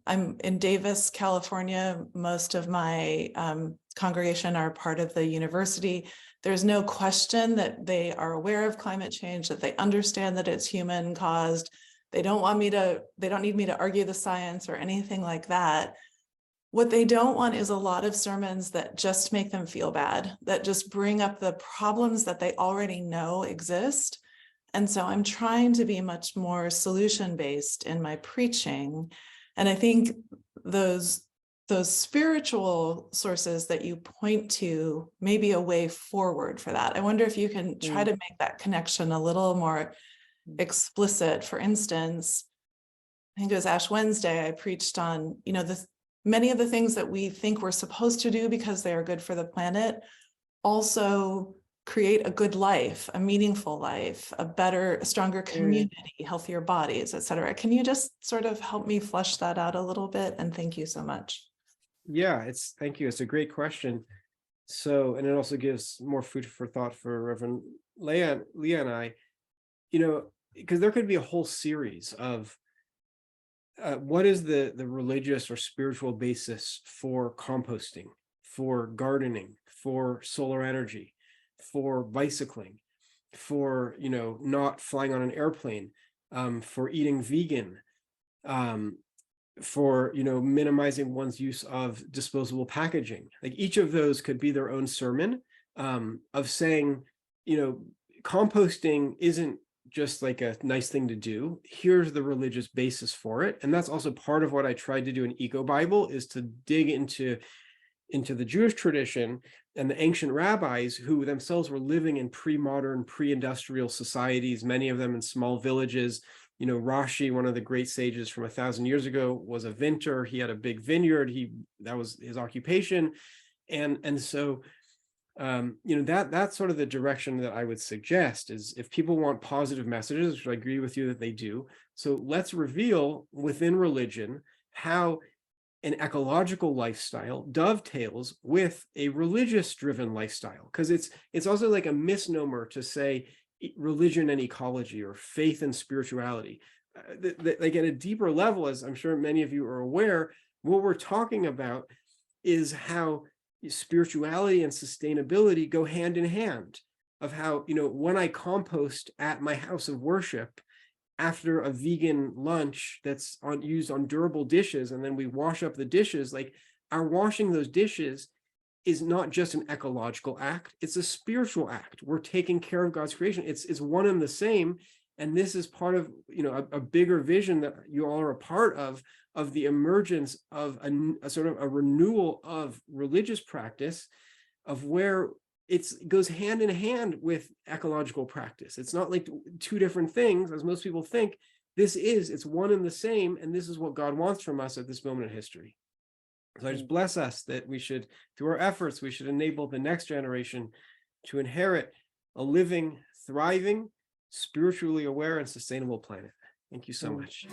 I'm in Davis, California. Most of my congregation are part of the university. There's no question that they are aware of climate change, that they understand that it's human caused. They don't need me to argue the science or anything like that. What they don't want is a lot of sermons that just make them feel bad, that just bring up the problems that they already know exist. And so I'm trying to be much more solution-based in my preaching. And I think those spiritual sources that you point to may be a way forward for that. I wonder if you can try to make that connection a little more explicit. For instance, I think it was Ash Wednesday, I preached on, many of the things that we think we're supposed to do because they are good for the planet also create a good life, a meaningful life, a stronger community, healthier bodies, et cetera. Can you just sort of help me flesh that out a little bit? And thank you so much. Yeah, thank you. It's a great question. So, and it also gives more food for thought for Reverend Leah and I, because there could be a whole series of what is the religious or spiritual basis for composting, for gardening, for solar energy, for bicycling, for not flying on an airplane, for eating vegan, for minimizing one's use of disposable packaging. Like each of those could be their own sermon of saying, composting isn't just like a nice thing to do. Here's the religious basis for it. And that's also part of what I tried to do in Eco Bible, is to dig into the Jewish tradition and the ancient rabbis who themselves were living in pre-modern, pre-industrial societies, many of them in small villages. Rashi, one of the great sages from 1,000 years ago, was a vintner. He had a big vineyard. That was his occupation. And so that's sort of the direction that I would suggest, is if people want positive messages, which I agree with you that they do. So let's reveal within religion how an ecological lifestyle dovetails with a religious driven lifestyle, because it's also like a misnomer to say religion and ecology or faith and spirituality. Like at a deeper level, as I'm sure many of you are aware, what we're talking about is how spirituality and sustainability go hand in hand, of how, when I compost at my house of worship after a vegan lunch that's used on durable dishes, and then we wash up the dishes, like our washing those dishes is not just an ecological act, it's a spiritual act. We're taking care of God's creation. It's one and the same. And this is part of, a bigger vision that you all are a part of the emergence of a sort of a renewal of religious practice, of where it goes hand in hand with ecological practice. It's not like two different things, as most people think. It's one and the same, and this is what God wants from us at this moment in history. So I just bless us that we should, through our efforts, we should enable the next generation to inherit a living, thriving, spiritually aware, and sustainable planet. Thank you so much.